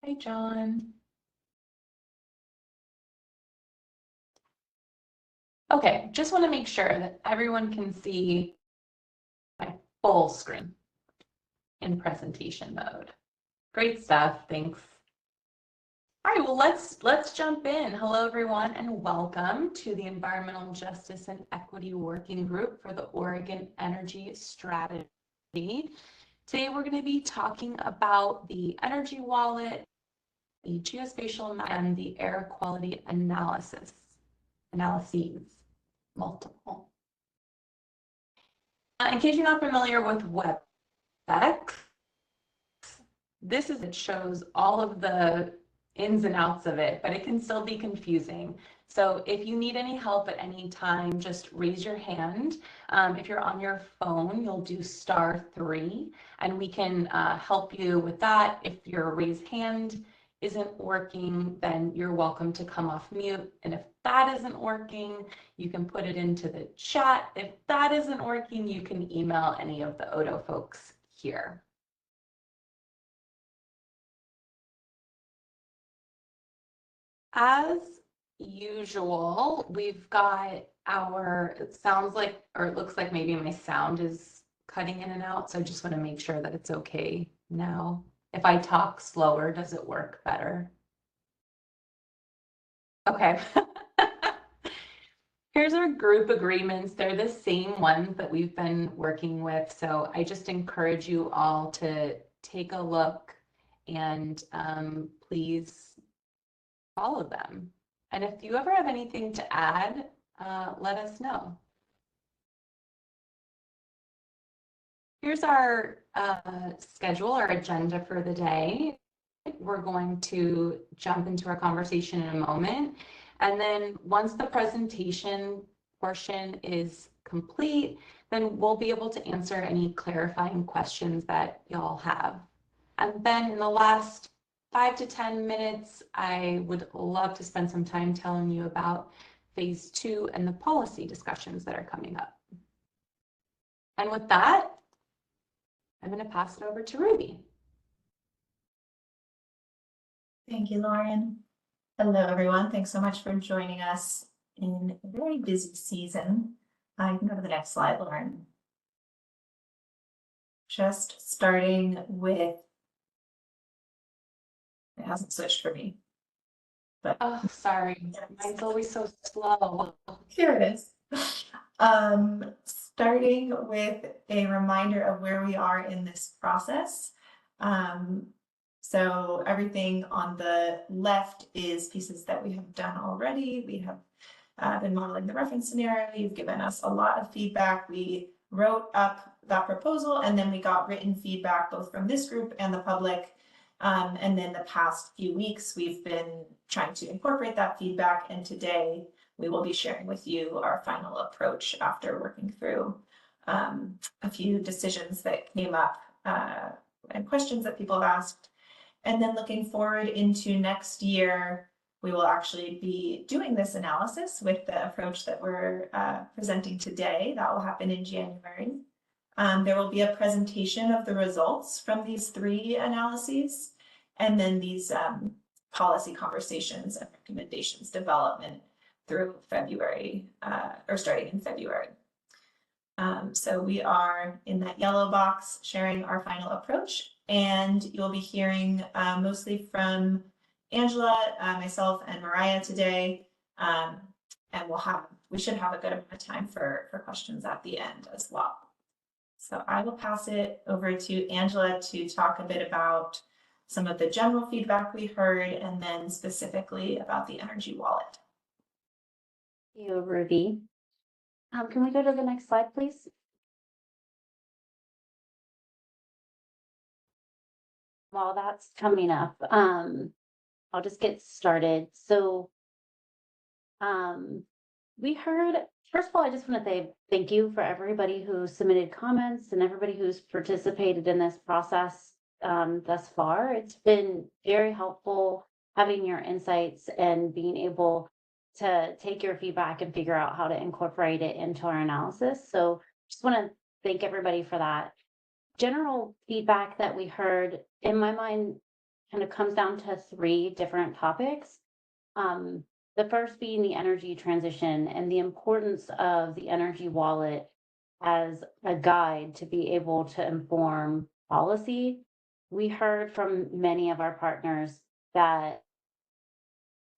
Hi, John. Okay, just want to make sure that everyone can see my full screen in presentation mode. Great stuff, thanks. All right, well, let's jump in. Hello, everyone, and welcome to the Environmental Justice and Equity Working Group for the Oregon Energy Strategy. Today, we're going to be talking about the energy wallet, the geospatial map, and the air quality analyses, multiple. In case you're not familiar with WebEx, it shows all of the ins and outs of it, but it can still be confusing. So if you need any help at any time, just raise your hand. If you're on your phone, you'll do *3, and we can help you with that. If your raised hand isn't working, then you're welcome to come off mute. And if that isn't working, you can put it into the chat. If that isn't working, you can email any of the Odo folks here. As usual, we've got it sounds like, or it looks like maybe my sound is cutting in and out. So I just want to make sure that it's okay now. If I talk slower, does it work better? Okay. Here's our group agreements. They're the same ones that we've been working with. So I just encourage you all to take a look and please follow them. And if you ever have anything to add, let us know. Here's our schedule, our agenda for the day. We're going to jump into our conversation in a moment. And then once the presentation portion is complete, then we'll be able to answer any clarifying questions that y'all have. And then in the last 5 to 10 minutes, I would love to spend some time telling you about phase 2 and the policy discussions that are coming up. And with that, I'm going to pass it over to Ruby. Thank you, Lauren. Hello, everyone. Thanks so much for joining us in a very busy season. You can go to the next slide, Lauren. Just starting with, it hasn't switched for me. But oh, sorry. Mine's always so slow. Here it is. Starting with a reminder of where we are in this process. So everything on the left is pieces that we have done already. We have been modeling the reference scenario. You've given us a lot of feedback. We wrote up that proposal, and then we got written feedback both from this group and the public. And then the past few weeks, we've been trying to incorporate that feedback. And today we will be sharing with you our final approach after working through a few decisions that came up and questions that people have asked. And then looking forward into next year, we will actually be doing this analysis with the approach that we're presenting today. That will happen in January. There will be a presentation of the results from these 3 analyses, and then these policy conversations and recommendations development through February, or starting in February. So we are in that yellow box sharing our final approach, and you'll be hearing mostly from Angela, myself, and Mariah today, and we should have a good amount of time for questions at the end as well. So I will pass it over to Angela to talk a bit about some of the general feedback we heard, and then specifically about the energy wallet. Thank you, Ruby. Can we go to the next slide, please? While that's coming up, I'll just get started. So we heard, first of all, I just want to say thank you for everybody who submitted comments and everybody who's participated in this process thus far. It's been very helpful having your insights and being able to take your feedback and figure out how to incorporate it into our analysis. So just want to thank everybody for that. General feedback that we heard, in my mind, kind of comes down to three different topics. The first being the energy transition and the importance of the energy wallet as a guide to be able to inform policy. We heard from many of our partners that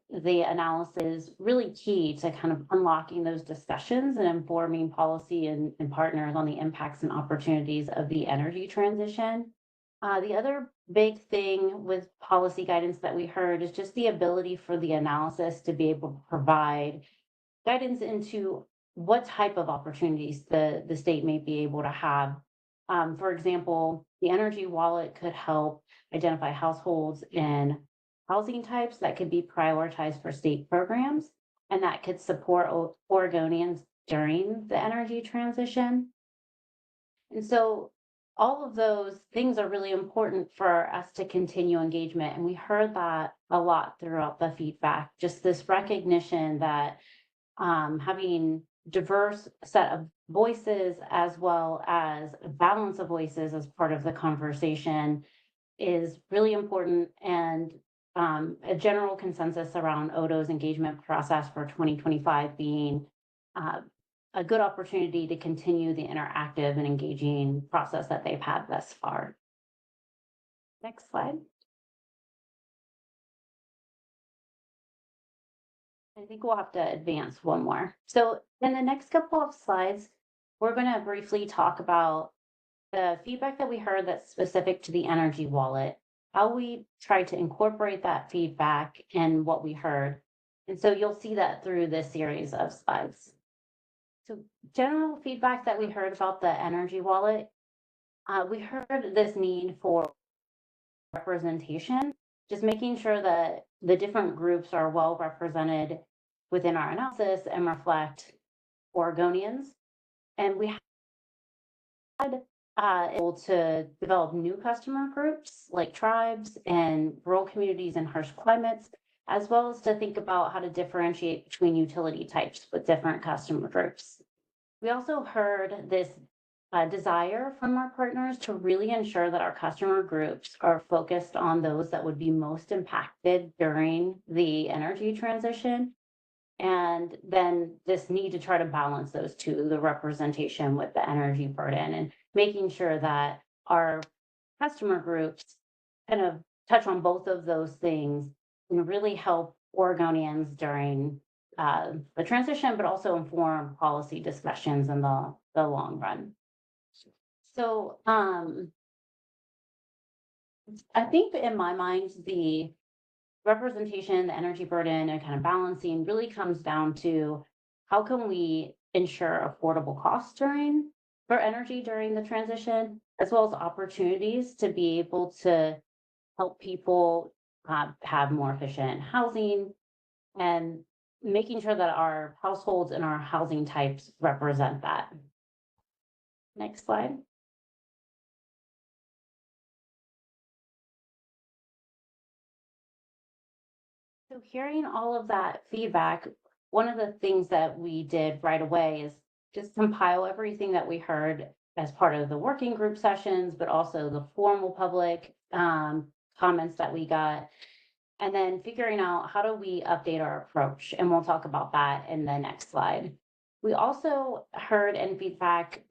the analysis is really key to kind of unlocking those discussions and informing policy and partners on the impacts and opportunities of the energy transition. The other big thing with policy guidance that we heard is just the ability for the analysis to be able to provide guidance into what type of opportunities the state may be able to have. For example, the energy wallet could help identify households and housing types that could be prioritized for state programs, and that could support Oregonians during the energy transition. And so all of those things are really important for us to continue engagement. And we heard that a lot throughout the feedback, just this recognition that having diverse set of voices as well as a balance of voices as part of the conversation is really important, and a general consensus around Odo's engagement process for 2025 being a good opportunity to continue the interactive and engaging process that they've had thus far. Next slide. I think we'll have to advance one more. So in the next couple of slides, we're going to briefly talk about the feedback that we heard that's specific to the energy wallet, how we try to incorporate that feedback in what we heard. And so you'll see that through this series of slides. So general feedback that we heard about the energy wallet, we heard this need for representation, just making sure that the different groups are well represented within our analysis and reflect Oregonians. And we had able to develop new customer groups like tribes and rural communities and harsh climates, as well as to think about how to differentiate between utility types with different customer groups. We also heard this desire from our partners to really ensure that our customer groups are focused on those that would be most impacted during the energy transition. And then this need to try to balance those two, the representation with the energy burden, and making sure that our customer groups kind of touch on both of those things and really help Oregonians during the transition, but also inform policy discussions in the long run. So I think in my mind, the representation, the energy burden, and kind of balancing really comes down to how can we ensure affordable costs for energy during the transition, as well as opportunities to be able to help people have more efficient housing, and making sure that our households and our housing types represent that. Next slide. So hearing all of that feedback, one of the things that we did right away is just compile everything that we heard as part of the working group sessions, but also the formal public comments that we got, and then figuring out how do we update our approach. And we'll talk about that in the next slide. We also heard in feedback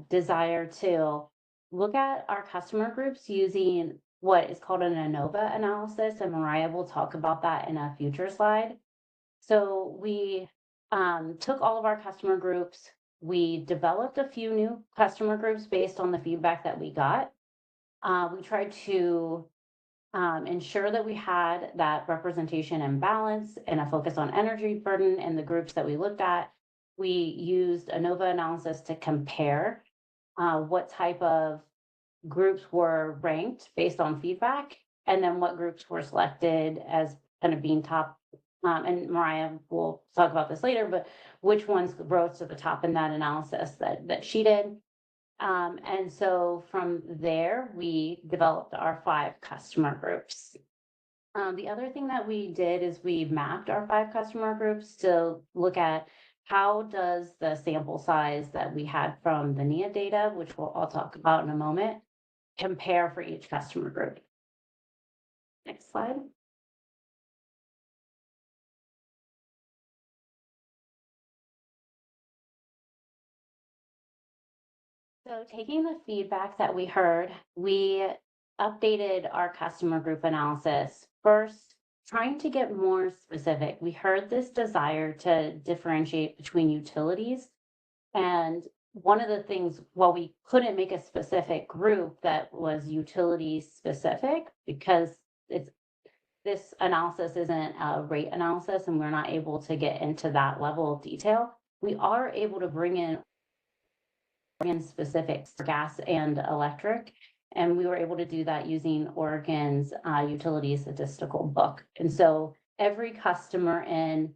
desire to look at our customer groups using what is called an ANOVA analysis, and Mariah will talk about that in a future slide. So we took all of our customer groups, we developed a few new customer groups based on the feedback that we got. We tried to ensure that we had that representation and balance and a focus on energy burden in the groups that we looked at. We used ANOVA analysis to compare what type of groups were ranked based on feedback, and then what groups were selected as kind of being top. And Mariah will talk about this later, but which ones rose to the top in that analysis that she did. And so from there, we developed our 5 customer groups. The other thing that we did is we mapped our 5 customer groups to look at how does the sample size that we had from the NEA data, which I'll talk about in a moment, compare for each customer group. Next slide. So taking the feedback that we heard, we updated our customer group analysis. First, trying to get more specific. We heard this desire to differentiate between utilities. And one of the things, while we couldn't make a specific group that was utility specific, because this analysis isn't a rate analysis and we're not able to get into that level of detail, we are able to bring in specifics for gas and electric. And we were able to do that using Oregon's utility statistical book. And so every customer in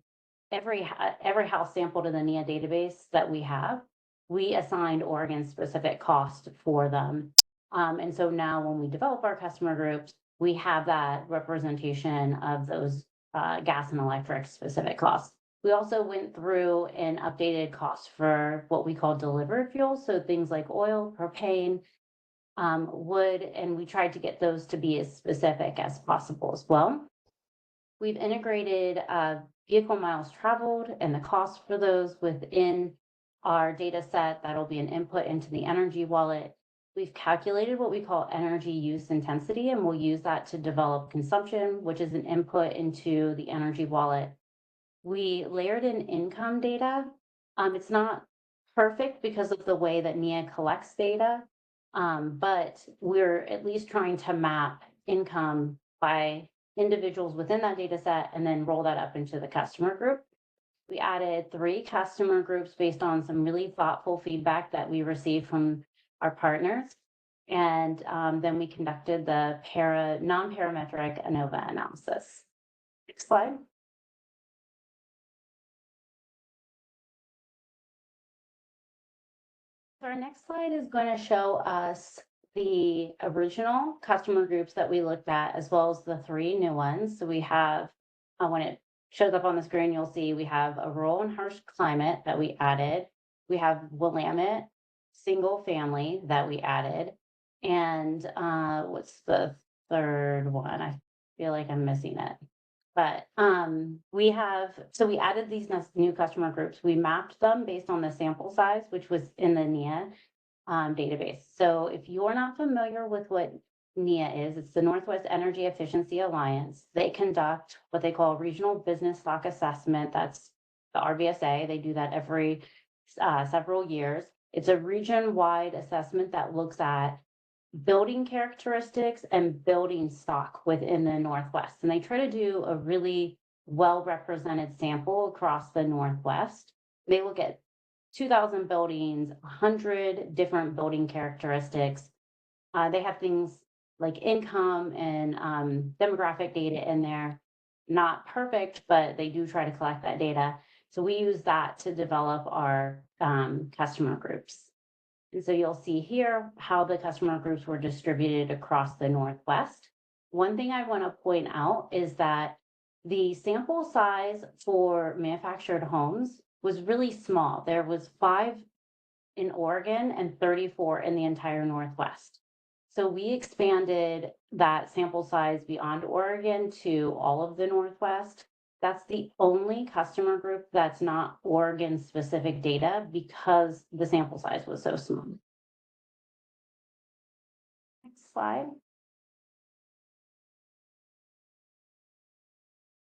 every house sampled in the NEA database that we have, we assigned Oregon specific cost for them. And so now when we develop our customer groups, we have that representation of those gas and electric specific costs. We also went through and updated costs for what we call delivered fuels. So things like oil, propane, wood, and we tried to get those to be as specific as possible as well. We've integrated vehicle miles traveled and the cost for those within our data set. That'll be an input into the energy wallet. We've calculated what we call energy use intensity, and we'll use that to develop consumption, which is an input into the energy wallet. We layered in income data. It's not perfect because of the way that NEA collects data, but we're at least trying to map income by individuals within that data set and then roll that up into the customer group. We added 3 customer groups based on some really thoughtful feedback that we received from our partners. And then we conducted the non-parametric ANOVA analysis. Next slide. So our next slide is going to show us the original customer groups that we looked at, as well as the 3 new ones. So we have, when it shows up on the screen, you'll see we have a rural and harsh climate that we added. We have Willamette single family that we added. And what's the third one? I feel like I'm missing it. But we added these new customer groups. We mapped them based on the sample size, which was in the NEA database. So if you're not familiar with what NEA is, it's the Northwest Energy Efficiency Alliance. They conduct what they call regional business stock assessment. That's the RBSA. They do that every several years. It's a region-wide assessment that looks at building characteristics and building stock within the Northwest. And they try to do a really well-represented sample across the Northwest. They look at 2,000 buildings, 100 different building characteristics. They have things like income and demographic data in there. Not perfect, but they do try to collect that data. So we use that to develop our customer groups. And so you'll see here how the customer groups were distributed across the Northwest. One thing I want to point out is that the sample size for manufactured homes was really small. There was 5 in Oregon and 34 in the entire Northwest. So we expanded that sample size beyond Oregon to all of the Northwest. That's the only customer group that's not Oregon specific data because the sample size was so small. Next slide.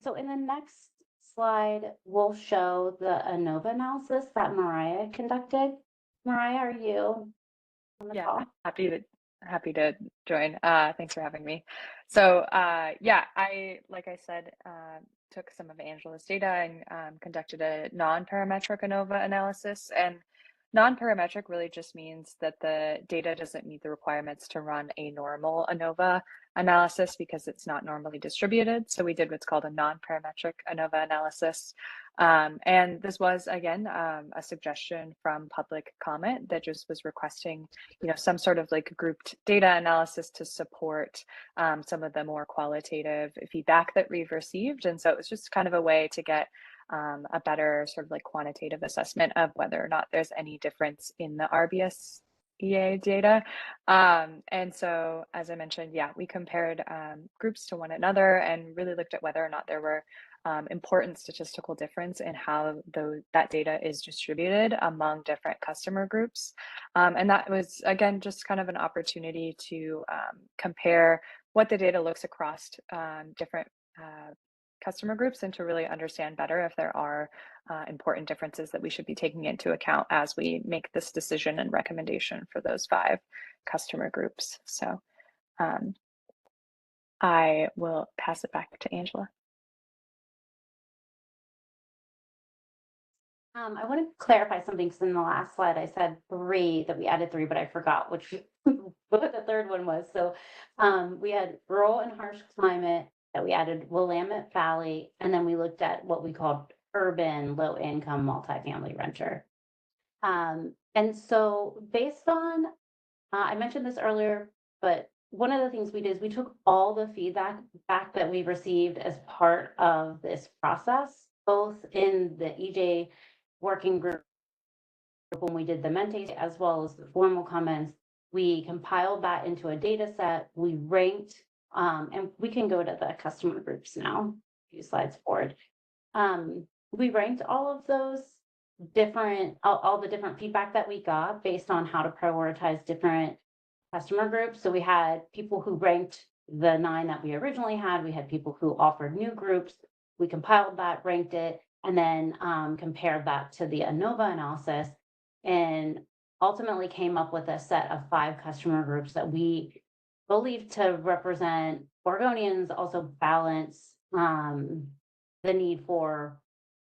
So in the next slide, we'll show the ANOVA analysis that Mariah conducted. Mariah, are you on the call? Happy to join. Thanks for having me. So yeah, like I said, took some of Angela's data and conducted a non-parametric ANOVA analysis. And non-parametric really just means that the data doesn't meet the requirements to run a normal ANOVA analysis because it's not normally distributed. So we did what's called a non-parametric ANOVA analysis. And this was, again, a suggestion from public comment that just was requesting, some sort of like grouped data analysis to support some of the more qualitative feedback that we've received. And so it was just kind of a way to get a better sort of like quantitative assessment of whether or not there's any difference in the EA data. And so, as I mentioned, yeah, we compared groups to one another and really looked at whether or not there were important statistical difference in how that data is distributed among different customer groups. And that was, again, just kind of an opportunity to compare what the data looks across different customer groups and to really understand better if there are important differences that we should be taking into account as we make this decision and recommendation for those 5 customer groups. So I will pass it back to Angela. I want to clarify something because in the last slide I said 3 that we added 3, but I forgot which what the third one was. So we had rural and harsh climate that we added Willamette Valley, and then we looked at what we called urban low income multifamily renter. And so based on, I mentioned this earlier, but one of the things we did is we took all the feedback back that we received as part of this process, both in the EJ working group when we did the Mente, as well as the formal comments. We compiled that into a data set. We ranked, and we can go to the customer groups now, a few slides forward. We ranked all of those different, all the different feedback that we got based on how to prioritize different customer groups. So we had people who ranked the 9 that we originally had. We had people who offered new groups. We compiled that, ranked it, and then compared that to the ANOVA analysis, and ultimately came up with a set of 5 customer groups that we believe to represent Oregonians, also balance the need for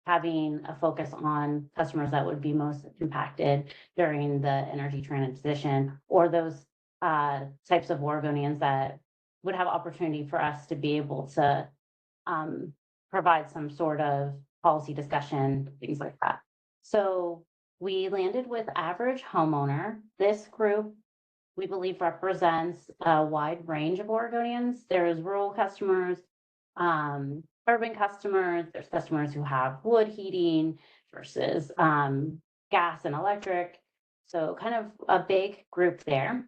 having a focus on customers that would be most impacted during the energy transition, or those types of Oregonians that would have opportunity for us to be able to provide some sort of policy discussion, things like that. So we landed with average homeowner. This group, we believe, represents a wide range of Oregonians. There's rural customers, urban customers, there's customers who have wood heating versus gas and electric. So kind of a big group there.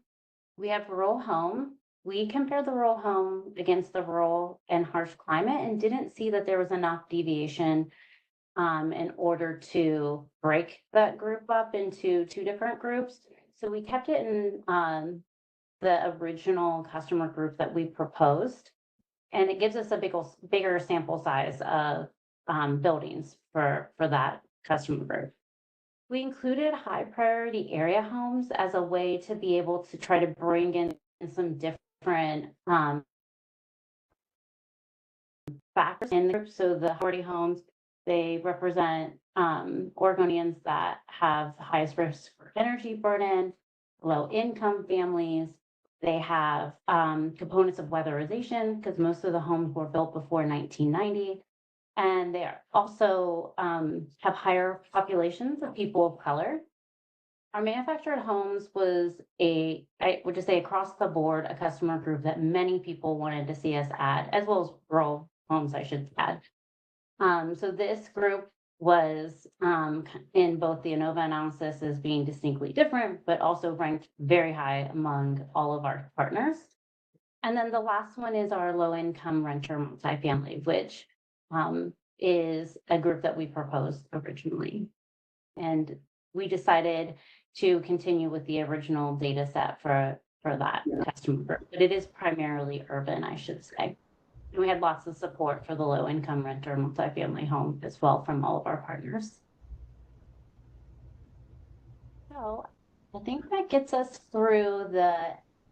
We have rural home. We compared the rural home against the rural and harsh climate and didn't see that there was enough deviation in order to break that group up into 2 different groups. So we kept it in the original customer group that we proposed. And it gives us a bigger sample size of buildings for that customer group. We included high priority area homes as a way to be able to try to bring in some different factors in the group. So the priority homes, they represent Oregonians that have the highest risk for energy burden, low income families. They have components of weatherization because most of the homes were built before 1990. And they also have higher populations of people of color. Our manufactured homes was I would just say across the board, a customer group that many people wanted to see us add, as well as rural homes, I should add. So this group was in both the ANOVA analysis as being distinctly different, but also ranked very high among all of our partners. And then the last one is our low income renter multifamily, which is a group that we proposed originally. And we decided to continue with the original data set for that customer group, but it is primarily urban, I should say. And we had lots of support for the low income renter multifamily home as well from all of our partners. So I think that gets us through the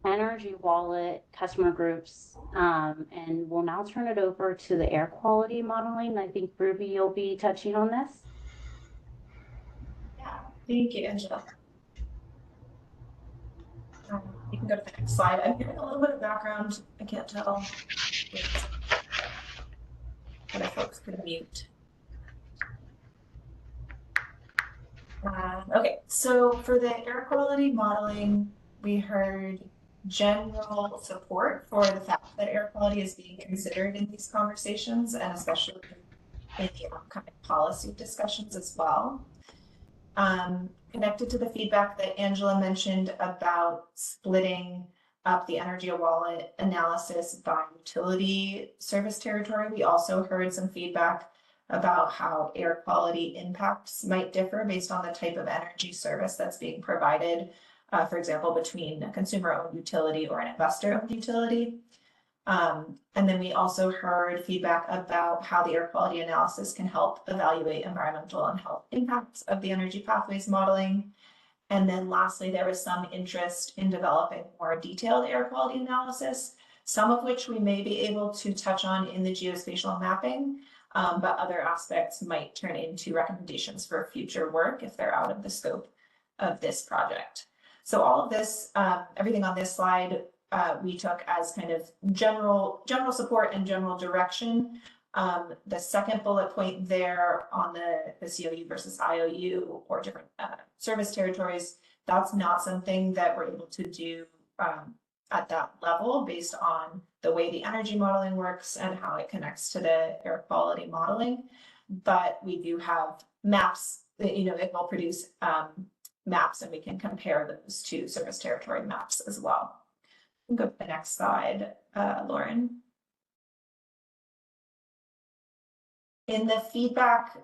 Energy Wallet customer groups, and we'll now turn it over to the air quality modeling. I think Ruby, you'll be touching on this. Yeah, thank you, Angela. You can go to the next slide. I'm hearing a little bit of background. I can't tell whether folks could mute. Okay, so for the air quality modeling, we heard general support for the fact that air quality is being considered in these conversations, and especially in the upcoming policy discussions as well. connected to the feedback that Angela mentioned about splitting up the energy wallet analysis by utility service territory, we also heard some feedback about how air quality impacts might differ based on the type of energy service that's being provided, for example, between a consumer-owned utility or an investor-owned utility. And then we also heard feedback about how the air quality analysis can help evaluate environmental and health impacts of the energy pathways modeling. And then lastly, there was some interest in developing more detailed air quality analysis, some of which we may be able to touch on in the geospatial mapping, but other aspects might turn into recommendations for future work if they're out of the scope of this project. So all of this, everything on this slide, we took as kind of general support and general direction. The second bullet point there on the COU versus IOU or different service territories, that's not something that we're able to do at that level based on the way the energy modeling works and how it connects to the air quality modeling. But we do have maps that, it will produce maps, and we can compare those to service territory maps as well. Go to the next slide, Lauren. In the feedback,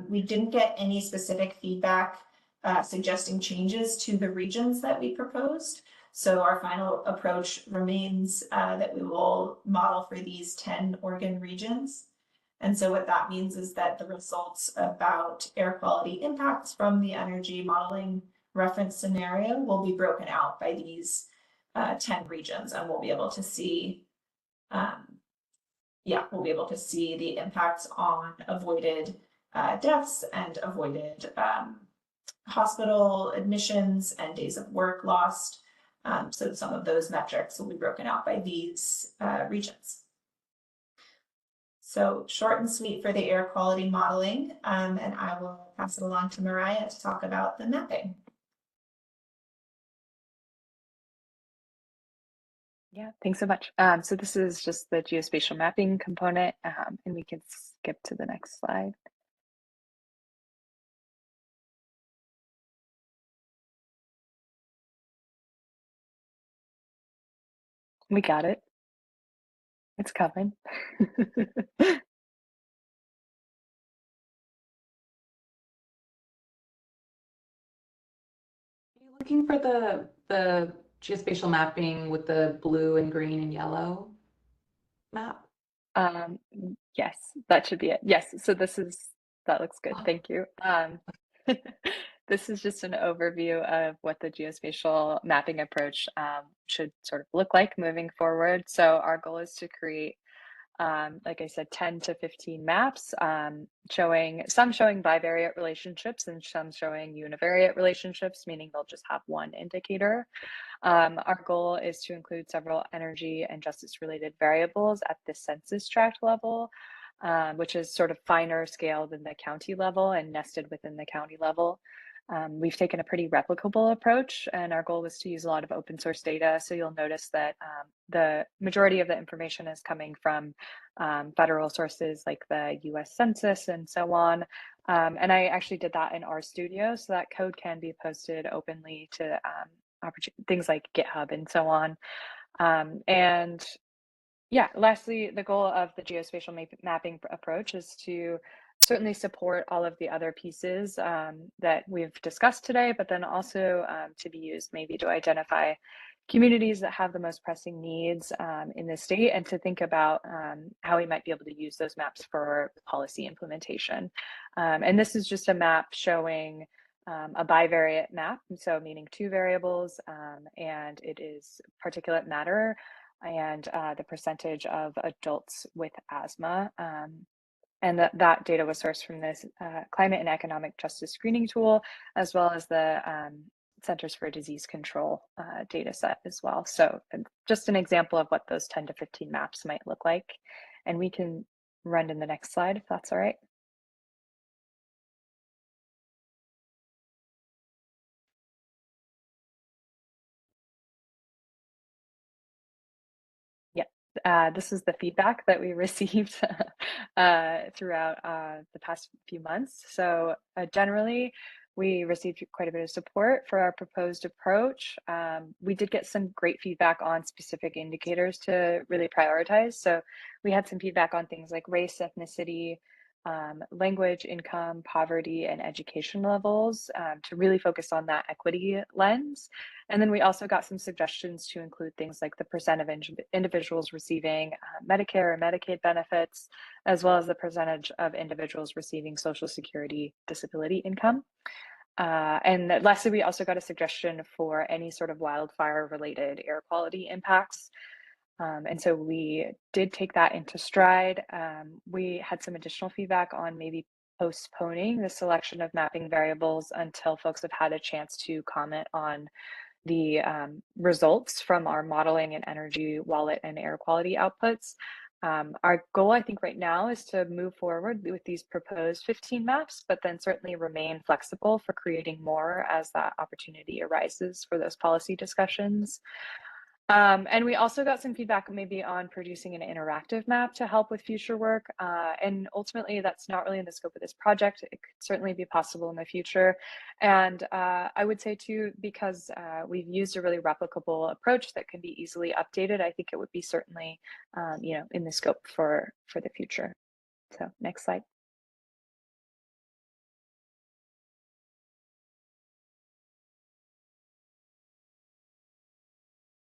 we didn't get any specific feedback suggesting changes to the regions that we proposed. So our final approach remains that we will model for these 10 Oregon regions. And so what that means is that the results about air quality impacts from the energy modeling reference scenario will be broken out by these 10 regions, and we'll be able to see we'll be able to see the impacts on avoided deaths and avoided hospital admissions and days of work lost. So some of those metrics will be broken out by these regions. So short and sweet for the air quality modeling, and I will pass it along to Mariah to talk about the mapping. Yeah, thanks so much. So this is just the geospatial mapping component, and we can skip to the next slide. We got it. It's coming. Are you looking for the geospatial mapping with the blue and green and yellow map? Yes, that should be it. Yes, so that looks good. Thank you. This is just an overview of what the geospatial mapping approach should sort of look like moving forward. So our goal is to create, like I said, 10 to 15 maps, showing bivariate relationships and some showing univariate relationships, meaning they'll just have one indicator. Our goal is to include several energy and justice related variables at the census tract level, which is sort of finer scale than the county level and nested within the county level. We've taken a pretty replicable approach, and our goal was to use a lot of open source data. So you'll notice that the majority of the information is coming from federal sources like the US Census and so on. And I actually did that in RStudio, so that code can be posted openly to things like GitHub and so on. And yeah, lastly, the goal of the geospatial mapping approach is to certainly support all of the other pieces that we've discussed today, but then also to be used maybe to identify communities that have the most pressing needs in the state, and to think about how we might be able to use those maps for policy implementation. And this is just a map showing a bivariate map, so meaning two variables, and it is particulate matter and the percentage of adults with asthma. And that data was sourced from this climate and economic justice screening tool, as well as the Centers for Disease Control data set as well. So just an example of what those 10 to 15 maps might look like. And we can run in the next slide if that's all right. This is the feedback that we received throughout the past few months. So generally, we received quite a bit of support for our proposed approach. We did get some great feedback on specific indicators to really prioritize. So we had some feedback on things like race, ethnicity, language, income, poverty, and education levels to really focus on that equity lens. And then we also got some suggestions to include things like the percent of individuals receiving Medicare or Medicaid benefits, as well as the percentage of individuals receiving Social Security disability income. And lastly, we also got a suggestion for any sort of wildfire related air quality impacts. And so we did take that into stride. We had some additional feedback on maybe postponing the selection of mapping variables until folks have had a chance to comment on the results from our modeling and energy wallet and air quality outputs. Our goal, I think, right now is to move forward with these proposed 15 maps, but then certainly remain flexible for creating more as that opportunity arises for those policy discussions. And we also got some feedback maybe on producing an interactive map to help with future work. And ultimately, that's not really in the scope of this project. It could certainly be possible in the future. And I would say too, because we've used a really replicable approach that can be easily updated, I think it would be certainly, in the scope for the future. So next slide.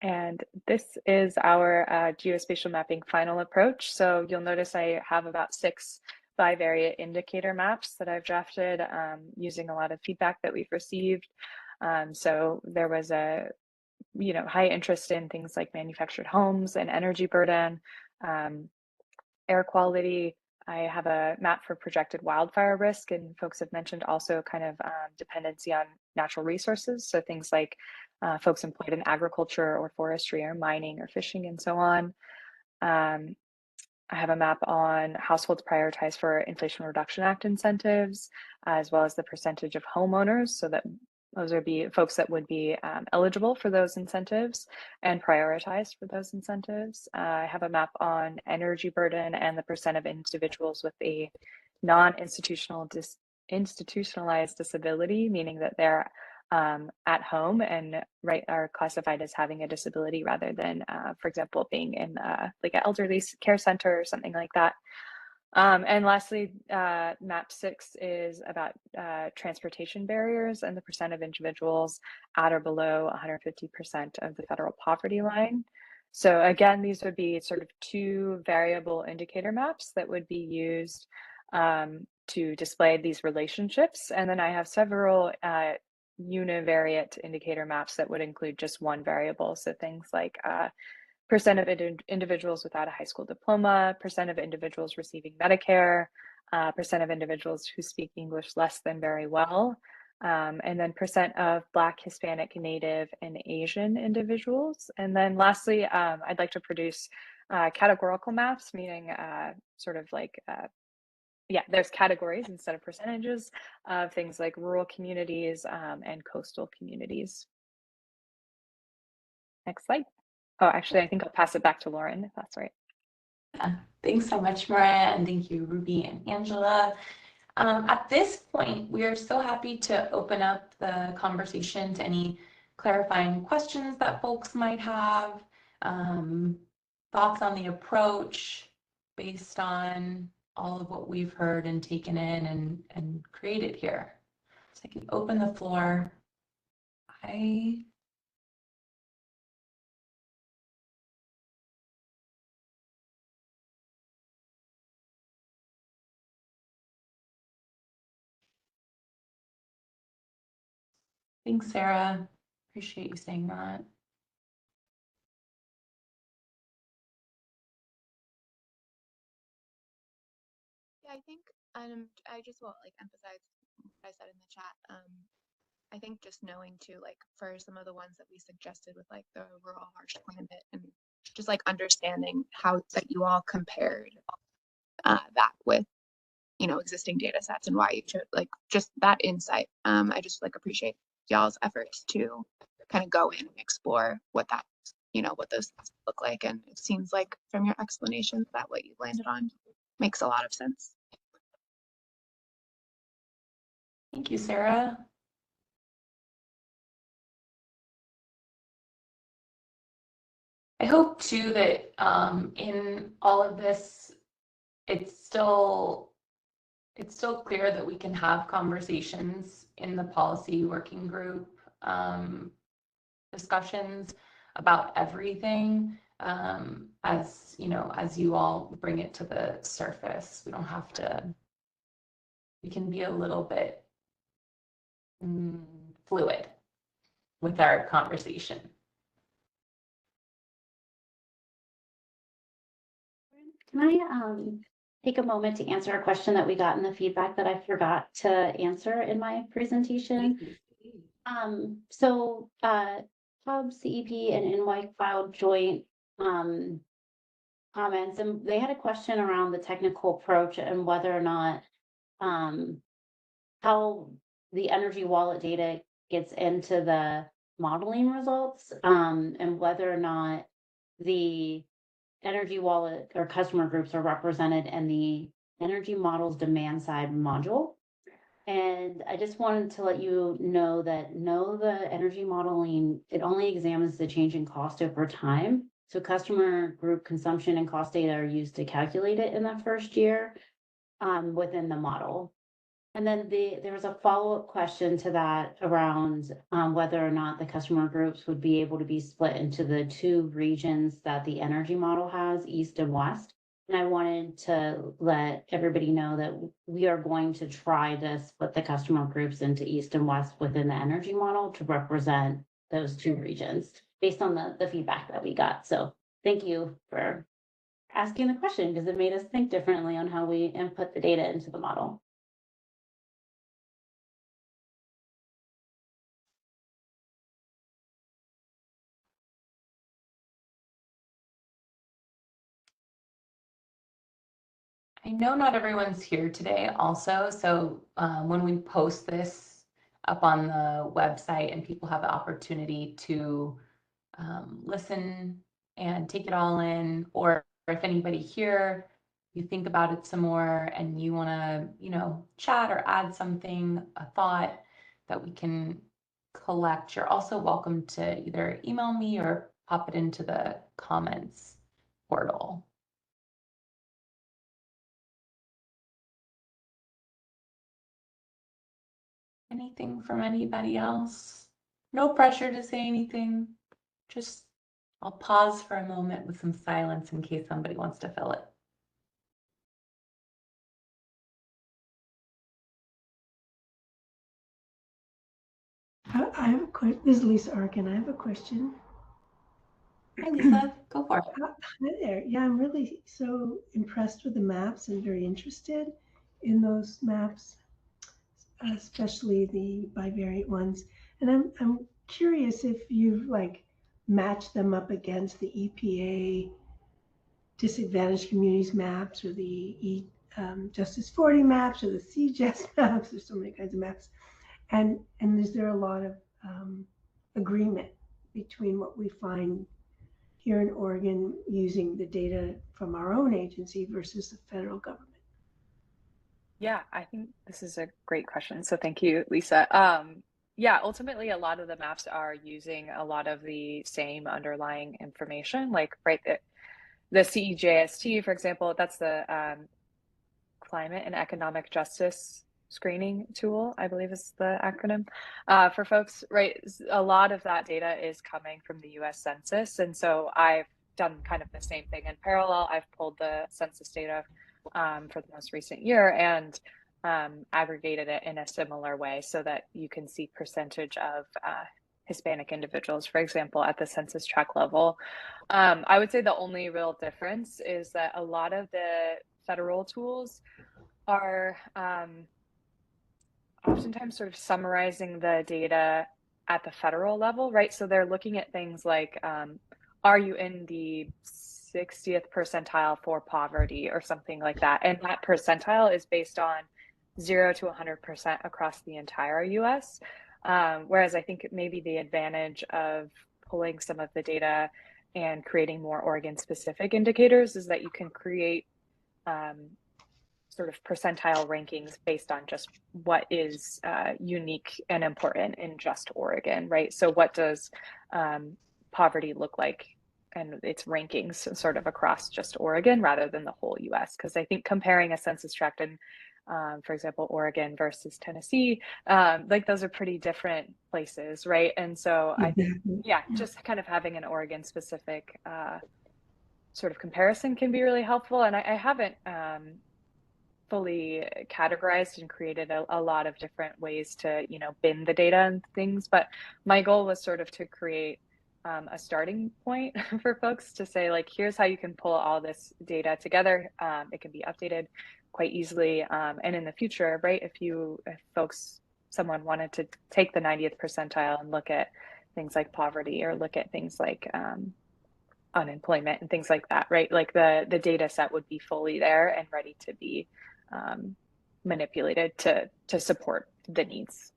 And this is our geospatial mapping final approach. So you'll notice I have about 6 bivariate indicator maps that I've drafted using a lot of feedback that we've received. So there was a high interest in things like manufactured homes and energy burden, air quality. I have a map for projected wildfire risk, and folks have mentioned also kind of dependency on natural resources. So things like folks employed in agriculture or forestry or mining or fishing and so on. I have a map on households prioritized for Inflation Reduction Act incentives, as well as the percentage of homeowners, so that those would be folks that would be eligible for those incentives and prioritized for those incentives. I have a map on energy burden and the percent of individuals with a non-institutionalized disability, meaning that they're at home and are classified as having a disability rather than, for example, being in like an elderly care center or something like that. And lastly, map 6 is about transportation barriers and the percent of individuals at or below 150% of the federal poverty line. So again, these would be sort of 2 variable indicator maps that would be used to display these relationships. And then I have several univariate indicator maps that would include just 1 variable. So things like percent of individuals without a high school diploma, percent of individuals receiving Medicare, percent of individuals who speak English less than very well, and then percent of Black, Hispanic, Native, and Asian individuals. And then lastly, I'd like to produce categorical maps, meaning there's categories instead of percentages of things like rural communities and coastal communities. Next slide. Oh, actually, I think I'll pass it back to Lauren, if that's right. Yeah. Thanks so much, Maria, and thank you, Ruby and Angela. At this point, we are so happy to open up the conversation to any clarifying questions that folks might have, thoughts on the approach based on all of what we've heard and taken in and created here. So I can open the floor. I Thanks, Sarah. Appreciate you saying that. Yeah, I think I just will emphasize what I said in the chat. I think just knowing too, for some of the ones that we suggested with the rural harsh climate and just understanding how that you all compared that with existing data sets and why you chose just that insight. I just appreciate y'all's efforts to kind of go in and explore what that what those things look like, and it seems like from your explanations that what you landed on makes a lot of sense. Thank you, Sarah. I hope too that in all of this, it's still clear that we can have conversations in the policy working group, discussions about everything, as you know, as you all bring it to the surface. We don't have to, we can be a little bit fluid with our conversation. Can I take a moment to answer a question that we got in the feedback that I forgot to answer in my presentation? So Hub, CEP, and NY filed joint comments, and they had a question around the technical approach and whether or not how the energy wallet data gets into the modeling results, and whether or not the energy wallet or customer groups are represented in the energy models demand side module. And I just wanted to let you know that the energy modeling, it only examines the change in cost over time. So customer group consumption and cost data are used to calculate it in the first year within the model. And then there was a follow-up question to that around whether or not the customer groups would be able to be split into the two regions that the energy model has, East and West. And I wanted to let everybody know that we are going to try to split the customer groups into East and West within the energy model to represent those two regions based on the feedback that we got. So thank you for asking the question, because it made us think differently on how we input the data into the model. I know not everyone's here today also, so when we post this up on the website and people have the opportunity to listen and take it all in, or if anybody here, you think about it some more and you want to, you know, chat or add something, a thought that we can collect, you're also welcome to either email me or pop it into the comments portal. Anything from anybody else? No pressure to say anything. Just, I'll pause for a moment with some silence in case somebody wants to fill it. I have a question. This is Lisa Arkin. I have a question. Hi, Lisa. Go for it. Hi there. Yeah, I'm really so impressed with the maps and very interested in those maps, especially the bivariate ones. And I'm curious if you've like matched them up against the EPA disadvantaged communities maps or the Justice 40 maps or the CGES maps. There's so many kinds of maps. And is there a lot of agreement between what we find here in Oregon using the data from our own agency versus the federal government? Yeah, I think this is a great question. So thank you, Lisa. Yeah, ultimately, a lot of the maps are using a lot of the same underlying information, like right the CEJST, for example, that's the Climate and Economic Justice Screening Tool, I believe is the acronym for folks, right? A lot of that data is coming from the US Census. And so I've done kind of the same thing in parallel. I've pulled the census data for the most recent year and aggregated it in a similar way so that you can see percentage of Hispanic individuals, for example, at the census tract level. I would say the only real difference is that a lot of the federal tools are oftentimes sort of summarizing the data at the federal level, right? So they're looking at things like, are you in the 60th percentile for poverty or something like that? And that percentile is based on 0 to 100% across the entire US. Whereas I think maybe the advantage of pulling some of the data and creating more Oregon specific indicators is that you can create sort of percentile rankings based on just what is unique and important in just Oregon, right? So what does poverty look like and its rankings sort of across just Oregon rather than the whole US? Because I think comparing a census tract in, for example, Oregon versus Tennessee, like those are pretty different places, right? And so I think, yeah, just kind of having an Oregon specific sort of comparison can be really helpful. And I haven't fully categorized and created a lot of different ways to, you know, bin the data and things, but my goal was sort of to create a starting point for folks to say, like, here's how you can pull all this data together. It can be updated quite easily. And in the future, right, if someone wanted to take the 90th percentile and look at things like poverty or look at things like unemployment and things like that, right? Like the data set would be fully there and ready to be manipulated to support the needs.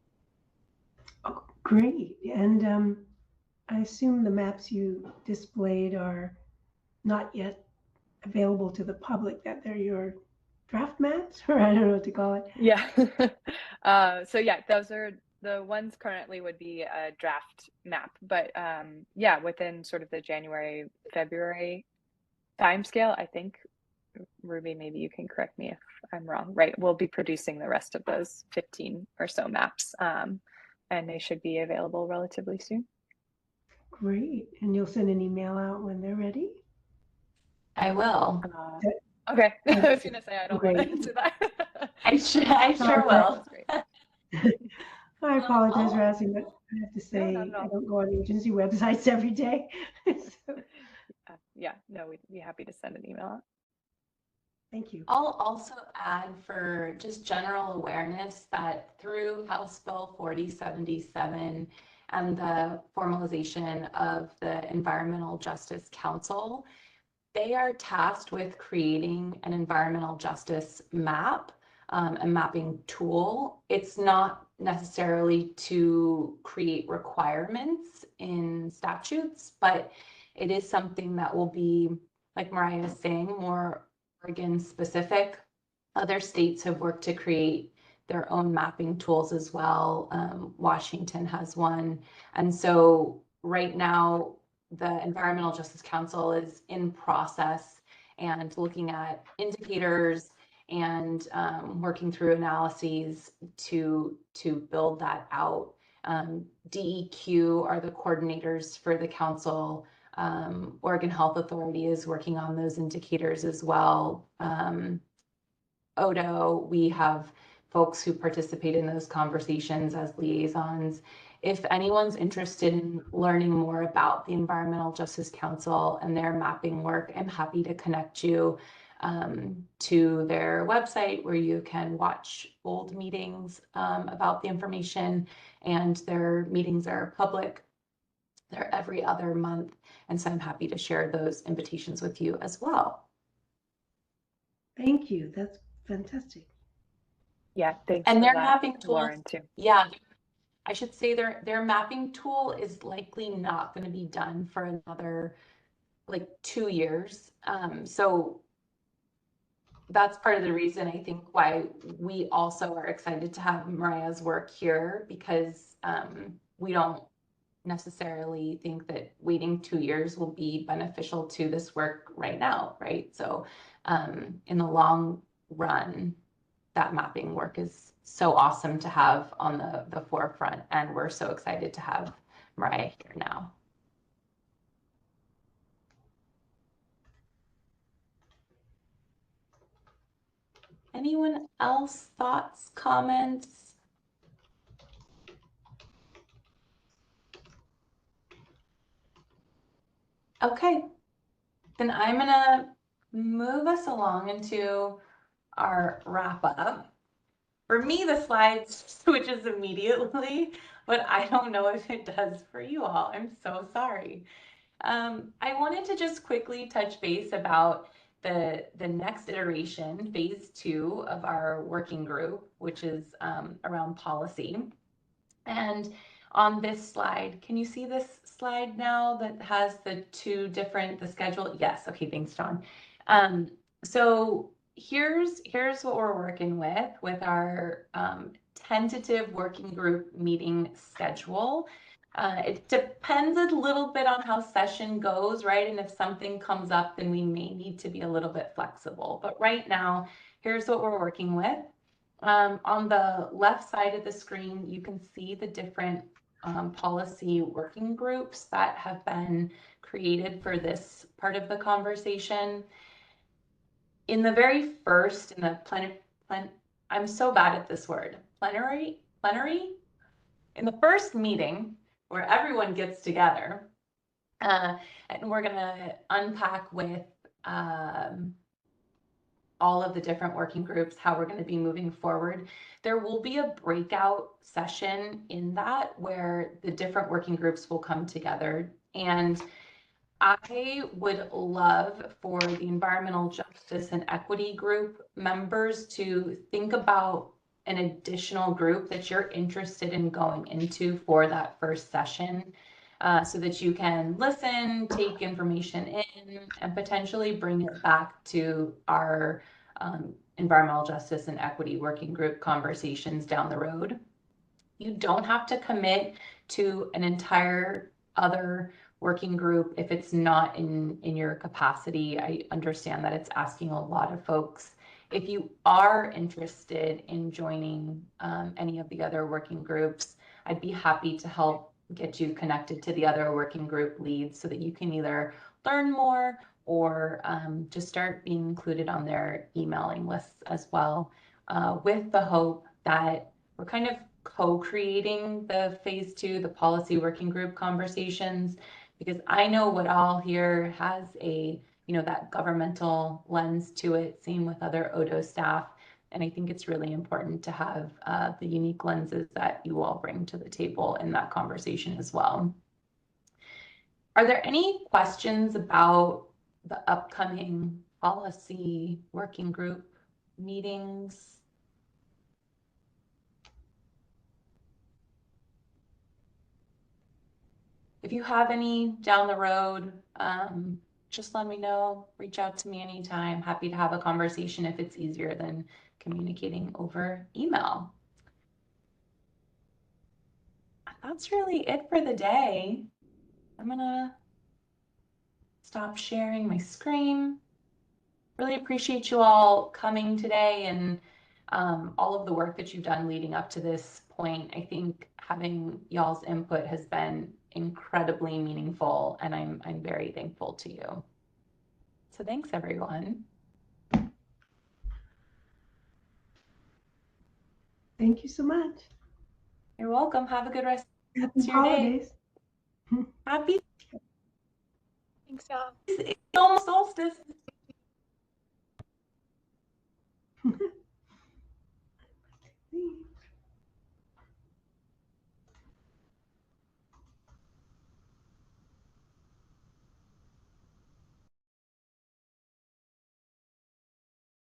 Oh, great. And I assume the maps you displayed are not yet available to the public, that they're your draft maps, or I don't know what to call it. Yeah. So yeah, those are the ones currently would be a draft map, but yeah, within sort of the January, February timescale, I think, Ruby, maybe you can correct me if I'm wrong, right? We'll be producing the rest of those 15 or so maps, and they should be available relatively soon. Great. And you'll send an email out when they're ready? I will. Okay. I was gonna say I don't want to Great. answer that. I sure will. That's great. I apologize for asking, but I have to say, not at all. I don't go on agency websites every day. So, Yeah, no, we'd be happy to send an email out. thank you. I'll also add for just general awareness that through House Bill 4077 and the formalization of the Environmental Justice Council, they are tasked with creating an environmental justice map, a mapping tool. It's not necessarily to create requirements in statutes, but it is something that will be, like Mariah is saying, more Oregon specific. Other states have worked to create their own mapping tools as well. Washington has one. And so right now, the Environmental Justice Council is in process and looking at indicators and working through analyses to build that out. DEQ are the coordinators for the council. Oregon Health Authority is working on those indicators as well. ODO, we have folks who participate in those conversations as liaisons. If anyone's interested in learning more about the Environmental Justice Council and their mapping work, I'm happy to connect you to their website where you can watch old meetings about the information, and their meetings are public. They're every other month, and so I'm happy to share those invitations with you as well. Thank you. That's fantastic. Yeah, thanks And for their that, mapping tool, Lauren, too. yeah, I should say their mapping tool is likely not going to be done for another like 2 years. So that's part of the reason I think why we also are excited to have Mariah's work here, because we don't necessarily think that waiting 2 years will be beneficial to this work right now, right? So in the long run, that mapping work is so awesome to have on the forefront, and we're so excited to have Mariah here now. Anyone else? Thoughts, comments? Okay, then I'm gonna move us along into our wrap up. For me, the slides switches immediately, but I don't know if it does for you all. I'm so sorry. I wanted to just quickly touch base about the next iteration, phase 2 of our working group, which is around policy. And on this slide, can you see this slide now that has the schedule? Yes, okay, thanks, John. So here's what we're working with our tentative working group meeting schedule. It depends a little bit on how session goes, right? And if something comes up, then we may need to be a little bit flexible. But right now, here's what we're working with. On the left side of the screen, you can see the different policy working groups that have been created for this part of the conversation. In the very first, in the I'm so bad at this word, plenary? In the first meeting where everyone gets together, and we're gonna unpack with all of the different working groups, how we're gonna be moving forward. There will be a breakout session in that where the different working groups will come together. And I would love for the environmental justice and equity group members to think about an additional group that you're interested in going into for that first session, so that you can listen, take information in, and potentially bring it back to our environmental justice and equity working group conversations down the road. You don't have to commit to an entire other working group if it's not in your capacity. I understand that it's asking a lot of folks. If you are interested in joining any of the other working groups, I'd be happy to help get you connected to the other working group leads so that you can either learn more or just start being included on their emailing lists as well, with the hope that we're kind of co-creating the phase 2, the policy working group conversations, because I know what all here has a, that governmental lens to it, same with other ODO staff. And I think it's really important to have the unique lenses that you all bring to the table in that conversation as well. Are there any questions about the upcoming policy working group meetings? If you have any down the road, just let me know, reach out to me anytime. Happy to have a conversation if it's easier than communicating over email. That's really it for the day. I'm gonna stop sharing my screen. Really appreciate you all coming today and all of the work that you've done leading up to this point. I think having y'all's input has been incredibly meaningful, and I'm very thankful to you. So thanks, everyone. Thank you so much. You're welcome. Have a good rest Happy of your day. holidays. Happy Thanks, y'all. it's almost solstice.